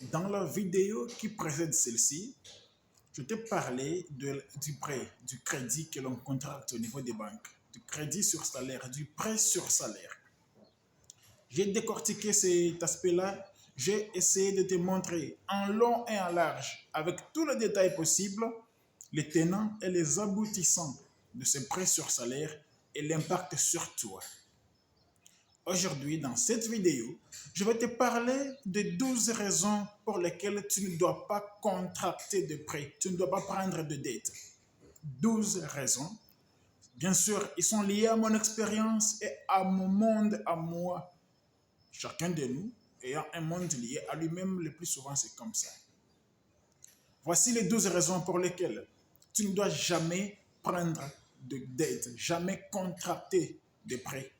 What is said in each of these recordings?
Dans la vidéo qui précède celle-ci, je t'ai parlé du prêt, du crédit que l'on contracte au niveau des banques, du crédit sur salaire, du prêt sur salaire. J'ai décortiqué cet aspect-là. J'ai essayé de te montrer en long et en large, avec tous les détails possibles, les tenants et les aboutissants de ce prêt sur salaire et l'impact sur toi. Aujourd'hui, dans cette vidéo, je vais te parler de 12 raisons pour lesquelles tu ne dois pas contracter de prêt, tu ne dois pas prendre de dette. 12 raisons. Bien sûr, ils sont liés à mon expérience et à mon monde, à moi. Chacun de nous ayant un monde lié à lui-même, le plus souvent c'est comme ça. Voici les 12 raisons pour lesquelles tu ne dois jamais prendre de dette, jamais contracter de prêt.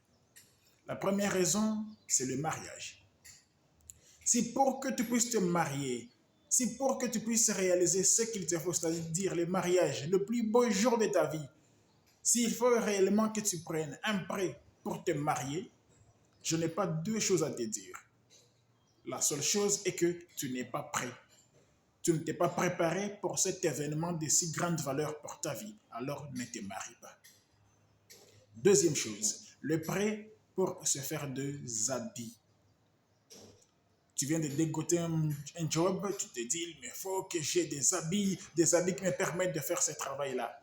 La première raison, c'est le mariage. Si pour que tu puisses te marier, si pour que tu puisses réaliser ce qu'il te faut, c'est-à-dire le mariage, le plus beau jour de ta vie, s'il faut réellement que tu prennes un prêt pour te marier, je n'ai pas deux choses à te dire. La seule chose est que tu n'es pas prêt. Tu ne t'es pas préparé pour cet événement de si grande valeur pour ta vie. Alors ne te marie pas. Deuxième chose, le prêt pour se faire des habits. Tu viens de dégoter un job, tu te dis, il me faut que j'ai des habits qui me permettent de faire ce travail-là.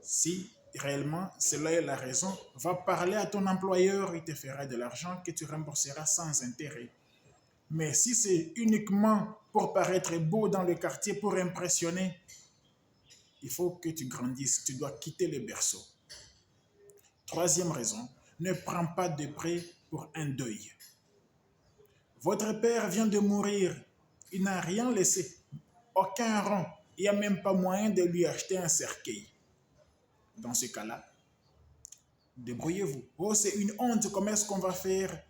Si réellement cela est la raison, va parler à ton employeur, il te fera de l'argent que tu rembourseras sans intérêt. Mais si c'est uniquement pour paraître beau dans le quartier, pour impressionner, il faut que tu grandisses, tu dois quitter le berceau. Troisième raison, ne prends pas de prêt pour un deuil. Votre père vient de mourir, il n'a rien laissé, aucun rang, il n'y a même pas moyen de lui acheter un cercueil. Dans ce cas-là, débrouillez-vous. Oh, c'est une honte, comment est-ce qu'on va faire?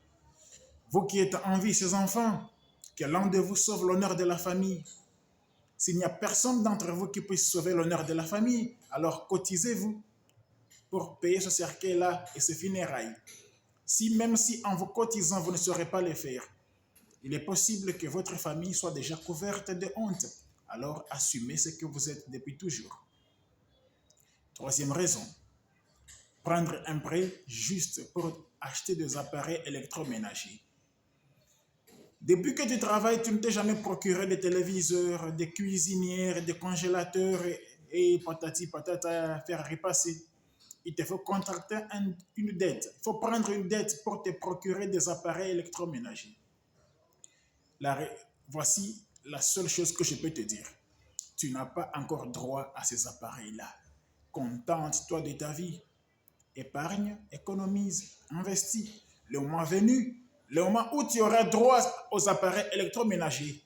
Vous qui êtes en vie, ces enfants, que l'un de vous sauve l'honneur de la famille. S'il n'y a personne d'entre vous qui puisse sauver l'honneur de la famille, alors cotisez-vous pour payer ce cercueil-là et ce funérailles. Même si en vous cotisant, vous ne saurez pas le faire, il est possible que votre famille soit déjà couverte de honte. Alors assumez ce que vous êtes depuis toujours. Troisième raison, prendre un prêt juste pour acheter des appareils électroménagers. Depuis que tu travailles, tu ne t'es jamais procuré des téléviseurs, des cuisinières, des congélateurs et patati patata à faire repasser. Il te faut contracter une dette. Il faut prendre une dette pour te procurer des appareils électroménagers. Voici la seule chose que je peux te dire. Tu n'as pas encore droit à ces appareils-là. Contente-toi de ta vie. Épargne, économise, investis. Le moment venu, le moment où tu auras droit aux appareils électroménagers,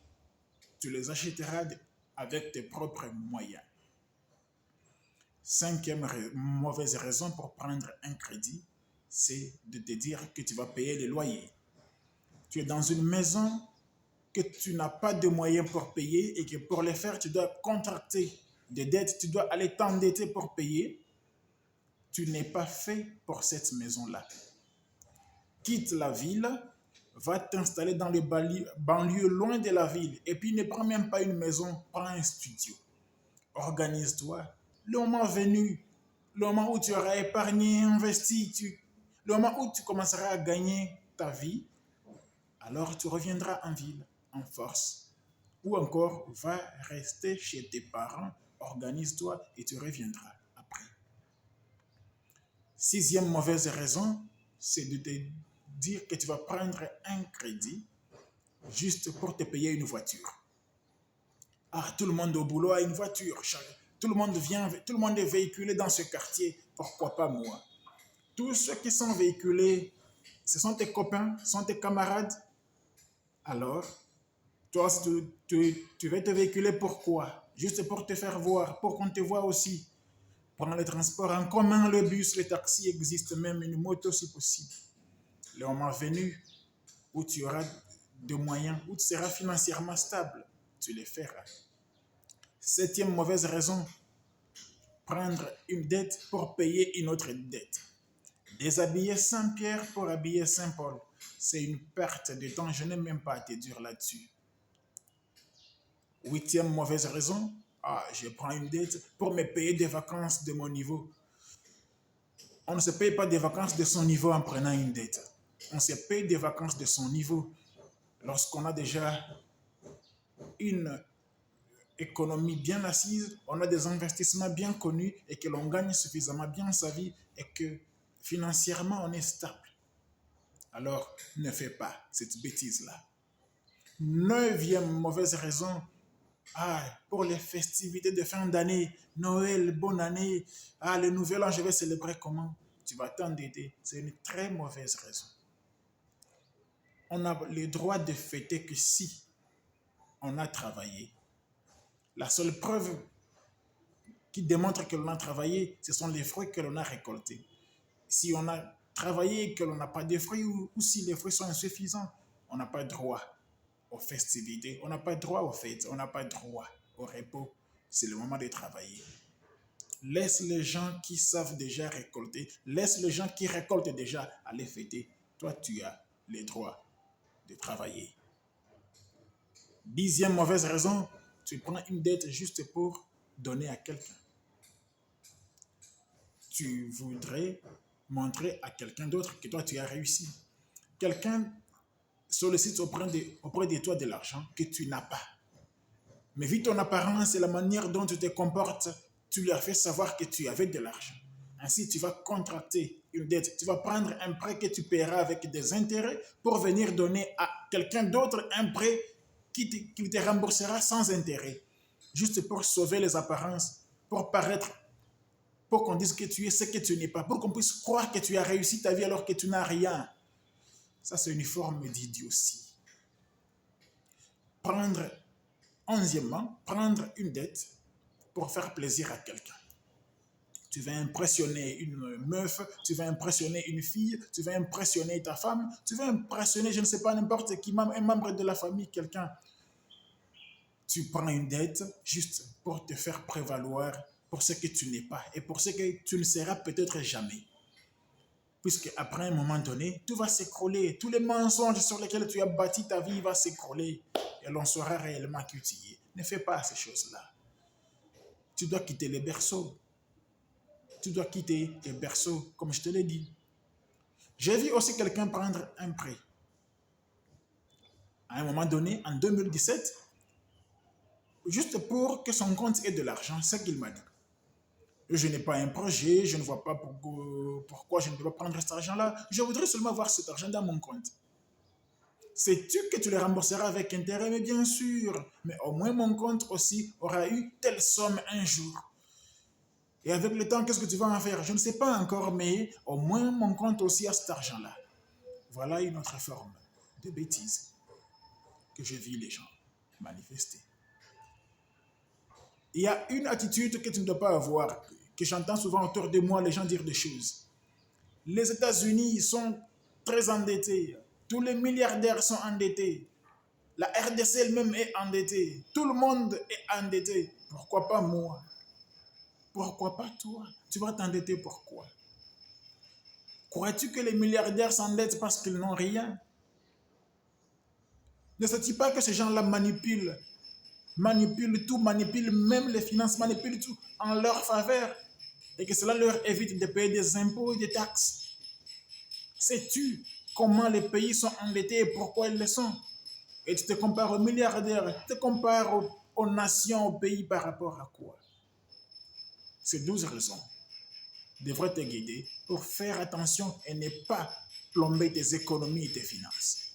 tu les achèteras avec tes propres moyens. Cinquième mauvaise raison pour prendre un crédit, c'est de te dire que tu vas payer les loyers. Tu es dans une maison que tu n'as pas de moyens pour payer et que pour les faire, tu dois contracter des dettes, tu dois aller t'endetter pour payer. Tu n'es pas fait pour cette maison-là. Quitte la ville, va t'installer dans les banlieues loin de la ville et puis ne prends même pas une maison, prends un studio. Organise-toi. Le moment venu, le moment où tu auras épargné, investi, le moment où tu commenceras à gagner ta vie, alors tu reviendras en ville, en force. Ou encore, va rester chez tes parents, organise-toi et tu reviendras après. Sixième mauvaise raison, c'est de te dire que tu vas prendre un crédit juste pour te payer une voiture. Ah, tout le monde au boulot a une voiture. Tout le monde est véhiculé dans ce quartier. Pourquoi pas moi? Tous ceux qui sont véhiculés, ce sont tes copains, ce sont tes camarades. Alors, toi, tu vas te véhiculer pourquoi? Juste pour te faire voir, pour qu'on te voit aussi. Prendre les transports en commun, le bus, le taxi existe, même une moto si possible. Le moment venu où tu auras des moyens, où tu seras financièrement stable, tu les feras. Septième mauvaise raison, prendre une dette pour payer une autre dette. Déshabiller Saint-Pierre pour habiller Saint-Paul, c'est une perte de temps, je n'ai même pas à te dire là-dessus. Huitième mauvaise raison, je prends une dette pour me payer des vacances de mon niveau. On ne se paye pas des vacances de son niveau en prenant une dette. On se paye des vacances de son niveau lorsqu'on a déjà une économie bien assise, on a des investissements bien connus et que l'on gagne suffisamment bien sa vie et que financièrement on est stable. Alors ne fais pas cette bêtise-là. Neuvième mauvaise raison, pour les festivités de fin d'année, Noël, bonne année, le nouvel an, je vais célébrer comment? Tu vas t'endetter. C'est une très mauvaise raison. On a le droit de fêter que si on a travaillé. La seule preuve qui démontre que l'on a travaillé, ce sont les fruits que l'on a récoltés. Si on a travaillé et que l'on n'a pas de fruits ou si les fruits sont insuffisants, on n'a pas droit aux festivités, on n'a pas droit aux fêtes, on n'a pas droit au repos. C'est le moment de travailler. Laisse les gens qui savent déjà récolter, laisse les gens qui récoltent déjà aller fêter. Toi, tu as le droit de travailler. Dixième mauvaise raison, tu prends une dette juste pour donner à quelqu'un. Tu voudrais montrer à quelqu'un d'autre que toi, tu as réussi. Quelqu'un sollicite auprès de toi de l'argent que tu n'as pas. Mais vu ton apparence et la manière dont tu te comportes, tu lui as fait savoir que tu avais de l'argent. Ainsi, tu vas contracter une dette. Tu vas prendre un prêt que tu paieras avec des intérêts pour venir donner à quelqu'un d'autre un prêt qui te remboursera sans intérêt. Juste pour sauver les apparences, pour paraître, pour qu'on dise que tu es ce que tu n'es pas, pour qu'on puisse croire que tu as réussi ta vie alors que tu n'as rien. Ça, c'est une forme d'idiotie. Onzièmement, prendre une dette pour faire plaisir à quelqu'un. Tu vas impressionner une meuf, tu vas impressionner une fille, tu vas impressionner ta femme, tu vas impressionner, je ne sais pas, n'importe qui, un membre de la famille, quelqu'un. Tu prends une dette juste pour te faire prévaloir pour ce que tu n'es pas et pour ce que tu ne seras peut-être jamais. Puisque après un moment donné, tout va s'écrouler. Tous les mensonges sur lesquels tu as bâti ta vie vont s'écrouler et l'on saura réellement qui tu es. Ne fais pas ces choses-là. Tu dois quitter les berceaux. Tu dois quitter les berceaux, comme je te l'ai dit. J'ai vu aussi quelqu'un prendre un prêt. À un moment donné, en 2017, juste pour que son compte ait de l'argent, c'est ce qu'il m'a dit. Je n'ai pas un projet, je ne vois pas pourquoi je ne peux pas prendre cet argent-là. Je voudrais seulement voir cet argent dans mon compte. Sais-tu que tu le rembourseras avec intérêt? Mais bien sûr, mais au moins mon compte aussi aura eu telle somme un jour. Et avec le temps, qu'est-ce que tu vas en faire? Je ne sais pas encore, mais au moins mon compte aussi a cet argent-là. Voilà une autre forme de bêtise que je vis les gens manifester. Il y a une attitude que tu ne dois pas avoir, que j'entends souvent autour de moi les gens dire des choses. Les États-Unis sont très endettés. Tous les milliardaires sont endettés. La RDC elle-même est endettée. Tout le monde est endetté. Pourquoi pas moi? Pourquoi pas toi? Tu vas t'endetter pourquoi? Crois-tu que les milliardaires s'endettent parce qu'ils n'ont rien? Ne sais-tu pas que ces gens-là manipulent tout, manipulent même les finances, manipulent tout en leur faveur et que cela leur évite de payer des impôts et des taxes? Sais-tu comment les pays sont endettés et pourquoi ils le sont? Et tu te compares aux milliardaires, tu te compares aux nations, aux pays par rapport à quoi? Ces 12 raisons devraient te guider pour faire attention et ne pas plomber tes économies et tes finances.